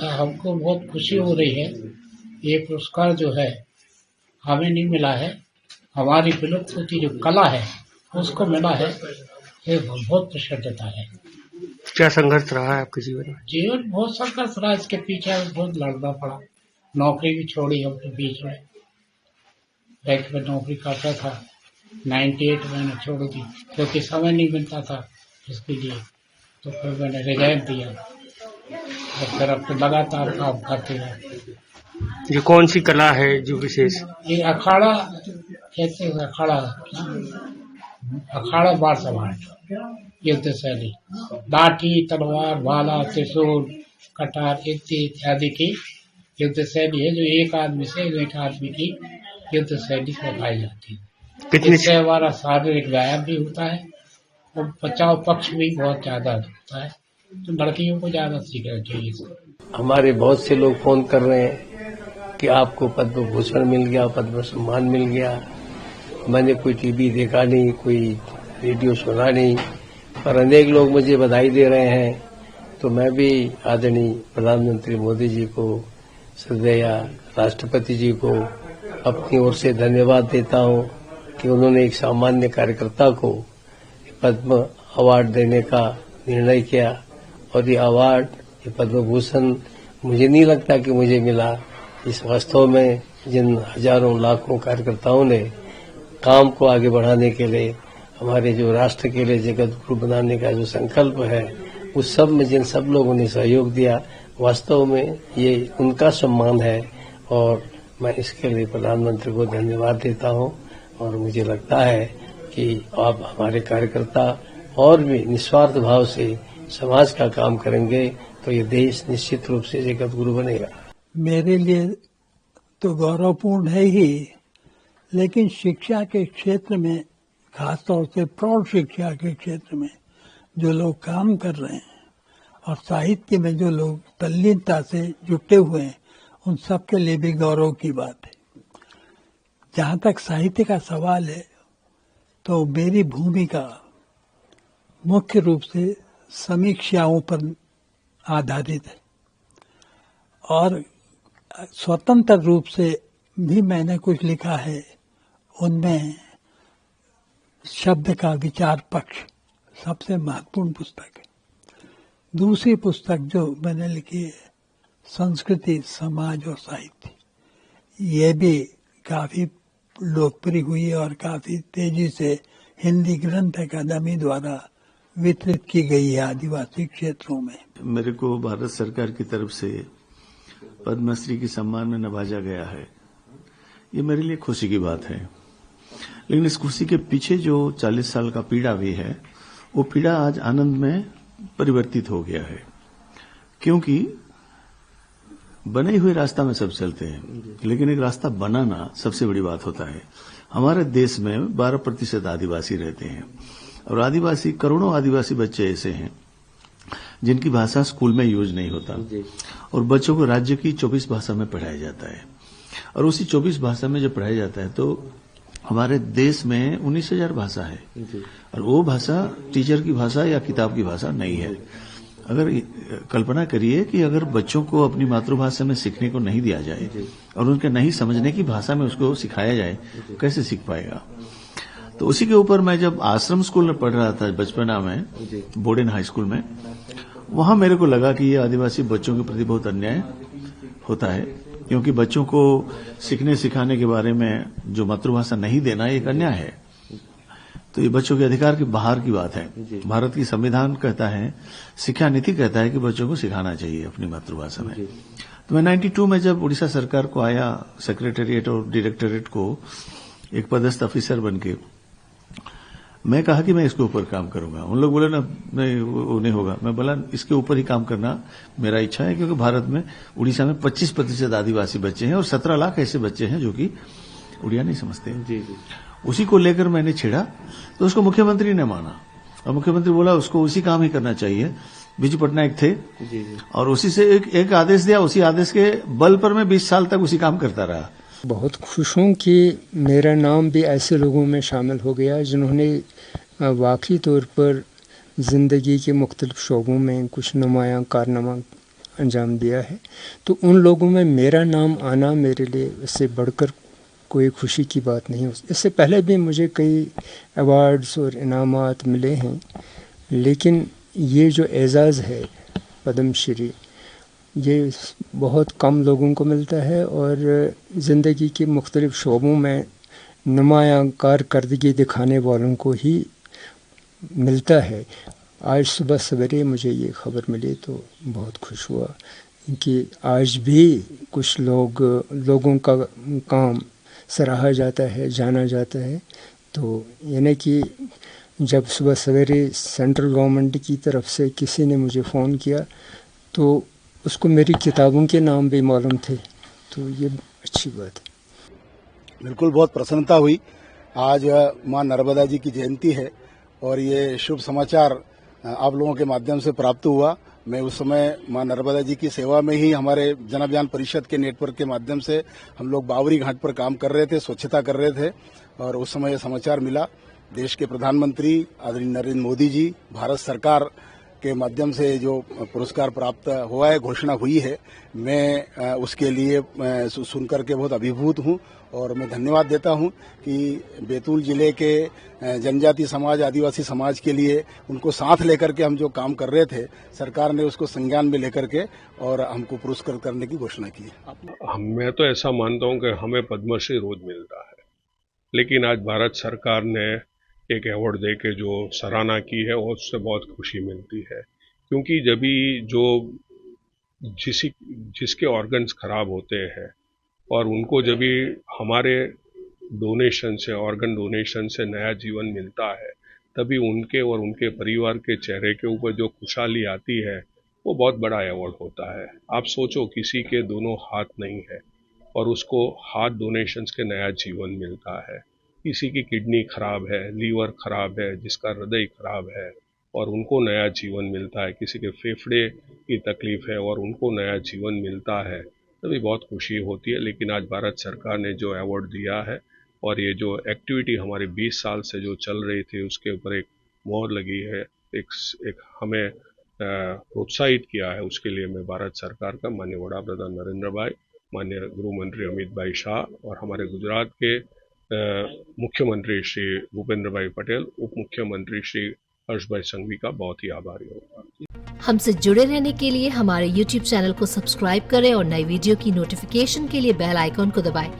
हमको बहुत खुशी हो रही है। ये पुरस्कार जो है हमें नहीं मिला है, हमारी विलुप्त होती जो कला है उसको मिला है। ये बहुत प्रसन्नता है। क्या संघर्ष रहा है आपके जीवन में? जीवन बहुत संघर्ष रहा, इसके पीछे बहुत लड़ना पड़ा। नौकरी भी छोड़ी हमने बीच में, बैंक में नौकरी करता था। 98 मैंने छोड़ दी क्योंकि समय नहीं मिलता था इसके लिए, तो फिर मैंने रिजाइन दिया और फिर अब तो लगातार काम करते रहे। ये कौन सी कला है जो विशेष? ये अखाड़ा कहते हैं, अखाड़ा बार समाट युद्ध शैली, लाठी तलवार भाला त्रिशूल कटार इत्यादि की युद्ध शैली है जो एक आदमी की युद्ध शैली सिखाई जाती है। इससे हमारा शारीरिक व्यायाम भी होता है और बचाव पक्ष भी बहुत ज्यादा होता है, तो लड़कियों को ज्यादा सीखना चाहिए। हमारे बहुत से लोग फोन कर रहे हैं कि आपको पद्म भूषण मिल गया, पद्म सम्मान मिल गया। मैंने कोई टीवी देखा नहीं, कोई रेडियो सुना नहीं, पर अनेक लोग मुझे बधाई दे रहे हैं। तो मैं भी आदरणीय प्रधानमंत्री मोदी जी को, श्रद्धेय राष्ट्रपति जी को अपनी ओर से धन्यवाद देता हूं कि उन्होंने एक सामान्य कार्यकर्ता को पद्म अवार्ड देने का निर्णय किया। और ये अवार्ड, ये पद्म भूषण मुझे नहीं लगता कि मुझे मिला। इस वास्तव में जिन हजारों लाखों कार्यकर्ताओं ने काम को आगे बढ़ाने के लिए, हमारे जो राष्ट्र के लिए जगत गुरु बनाने का जो संकल्प है, उस सब में जिन सब लोगों ने सहयोग दिया, वास्तव में ये उनका सम्मान है और मैं इसके लिए प्रधानमंत्री को धन्यवाद देता हूं। और मुझे लगता है कि आप हमारे कार्यकर्ता और भी निस्वार्थ भाव से समाज का काम करेंगे तो ये देश निश्चित रूप से जगत गुरु बनेगा। मेरे लिए तो गौरवपूर्ण है ही, लेकिन शिक्षा के क्षेत्र में, खासतौर से प्रौढ़ शिक्षा के क्षेत्र में जो लोग काम कर रहे हैं और साहित्य में जो लोग तल्लीनता से जुटे हुए हैं, उन सब के लिए भी गौरव की बात है। जहां तक साहित्य का सवाल है तो मेरी भूमिका मुख्य रूप से समीक्षाओं पर आधारित है और स्वतंत्र रूप से भी मैंने कुछ लिखा है। उनमें शब्द का विचार पक्ष सबसे महत्वपूर्ण पुस्तक है। दूसरी पुस्तक जो मैंने लिखी है, संस्कृति, समाज और साहित्य, ये भी काफी लोकप्रिय हुई और काफी तेजी से हिंदी ग्रंथ अकादमी द्वारा वितरित की गई है आदिवासी क्षेत्रों में। मेरे को भारत सरकार की तरफ से पद्मश्री के सम्मान में नवाजा गया है। ये मेरे लिए खुशी की बात है, लेकिन इस खुशी के पीछे जो 40 साल का पीड़ा भी है, वो पीड़ा आज आनंद में परिवर्तित हो गया है। क्योंकि बने हुए रास्ता में सब चलते हैं, लेकिन एक रास्ता बनाना सबसे बड़ी बात होता है। हमारे देश में 12% आदिवासी रहते हैं और आदिवासी, करोड़ों आदिवासी बच्चे ऐसे हैं जिनकी भाषा स्कूल में यूज नहीं होता और बच्चों को राज्य की 24 भाषा में पढ़ाया जाता है। और उसी 24 भाषा में जब पढ़ाया जाता है तो हमारे देश में 19,000 भाषा है और वो भाषा टीचर की भाषा या किताब की भाषा नहीं है। अगर कल्पना करिए कि अगर बच्चों को अपनी मातृभाषा में सीखने को नहीं दिया जाए और उनके नहीं समझने की भाषा में उसको सिखाया जाए, कैसे सीख पाएगा। तो उसी के ऊपर मैं जब आश्रम स्कूल में पढ़ रहा था बचपना में, बोर्डन हाई स्कूल में, वहां मेरे को लगा कि ये आदिवासी बच्चों के प्रति बहुत अन्याय होता है, क्योंकि बच्चों को सीखने सिखाने के बारे में जो मातृभाषा नहीं देना एक अन्याय है। तो ये बच्चों के अधिकार के बाहर की बात है। भारत की संविधान कहता है, शिक्षा नीति कहता है कि बच्चों को सिखाना चाहिए अपनी मातृभाषा में। तो मैं 92 में जब उड़ीसा सरकार को आया, सेक्रेटेरिएट और डायरेक्टरेट को एक पदस्थ ऑफिसर बनके, मैं कहा कि मैं इसके ऊपर काम करूंगा। उन लोग बोले ना, नहीं वो नहीं होगा। मैं बोला इसके ऊपर ही काम करना मेरा इच्छा है, क्योंकि भारत में, उड़ीसा में 25% आदिवासी बच्चे हैं और 17 लाख ऐसे बच्चे हैं जो कि उड़िया नहीं समझते हैं। उसी को लेकर मैंने छेड़ा तो उसको मुख्यमंत्री ने माना और मुख्यमंत्री बोला उसको उसी काम ही करना चाहिए। बिजू पटनायक थे और उसी से एक आदेश दिया, उसी आदेश के बल पर मैं 20 साल तक उसी काम करता रहा। बहुत खुश हूँ कि मेरा नाम भी ऐसे लोगों में शामिल हो गया जिन्होंने वाकई तौर पर ज़िंदगी के मुख्तलिफ शोबों में कुछ नुमायाँ कारनामा अंजाम दिया है। तो उन लोगों में मेरा नाम आना मेरे लिए इससे बढ़कर कोई खुशी की बात नहीं हो। इससे पहले भी मुझे कई अवार्ड्स और इनामात मिले हैं, लेकिन ये जो एज़ाज़ है पद्म श्री, ये बहुत कम लोगों को मिलता है और ज़िंदगी के मुख्तलिफ़ शोबों में नुमायाँ कारकर्दगी दिखाने वालों को ही मिलता है। आज सुबह सवेरे मुझे ये ख़बर मिली तो बहुत खुश हुआ कि आज भी कुछ लोगों का काम सराहा जाता है, जाना जाता है। तो यानी कि जब सुबह सवेरे सेंट्रल गवर्नमेंट की तरफ से किसी ने मुझे फ़ोन किया तो उसको मेरी किताबों के नाम भी मालूम थे, तो ये अच्छी बात है। बिल्कुल बहुत प्रसन्नता हुई। आज मां नर्मदा जी की जयंती है और ये शुभ समाचार आप लोगों के माध्यम से प्राप्त हुआ। मैं उस समय मां नर्मदा जी की सेवा में ही हमारे जन अभियान परिषद के नेटवर्क के माध्यम से हम लोग बावरी घाट पर काम कर रहे थे, स्वच्छता कर रहे थे और उस समय यह समाचार मिला। देश के प्रधानमंत्री आदरणीय नरेंद्र मोदी जी, भारत सरकार के माध्यम से जो पुरस्कार प्राप्त हुआ है, घोषणा हुई है, मैं उसके लिए सुनकर के बहुत अभिभूत हूं और मैं धन्यवाद देता हूं कि बैतूल जिले के जनजाति समाज, आदिवासी समाज के लिए उनको साथ लेकर के हम जो काम कर रहे थे, सरकार ने उसको संज्ञान में लेकर के और हमको पुरस्कृत करने की घोषणा की है। मैं तो ऐसा मानता हूं कि हमें पद्मश्री रोज मिलता है, लेकिन आज भारत सरकार ने एक अवार्ड दे के जो सराहना की है और उससे बहुत खुशी मिलती है, क्योंकि जब भी जो जिसके ऑर्गन्स खराब होते हैं और उनको जब भी हमारे डोनेशन से, ऑर्गन डोनेशन से नया जीवन मिलता है, तभी उनके और उनके परिवार के चेहरे के ऊपर जो खुशहाली आती है वो बहुत बड़ा अवार्ड होता है। आप सोचो, किसी के दोनों हाथ नहीं है और उसको हार्ट डोनेशंस के नया जीवन मिलता है। किसी की किडनी खराब है, लीवर खराब है, जिसका हृदय खराब है और उनको नया जीवन मिलता है। किसी के फेफड़े की तकलीफ है और उनको नया जीवन मिलता है, तभी बहुत खुशी होती है। लेकिन आज भारत सरकार ने जो अवार्ड दिया है और ये जो एक्टिविटी हमारे 20 साल से जो चल रही थी उसके ऊपर एक मोहर लगी है, एक हमें प्रोत्साहित किया है, उसके लिए मैं भारत सरकार का माननीय वड़ा प्रधान नरेंद्र भाई, माननीय गृह मंत्री अमित भाई शाह और हमारे गुजरात के मुख्यमंत्री श्री भूपेंद्र भाई पटेल, उप मुख्यमंत्री श्री हर्ष भाई संघवी का बहुत ही आभारी होगा। हमसे जुड़े रहने के लिए हमारे YouTube चैनल को सब्सक्राइब करें और नई वीडियो की नोटिफिकेशन के लिए बेल आइकॉन को दबाएं।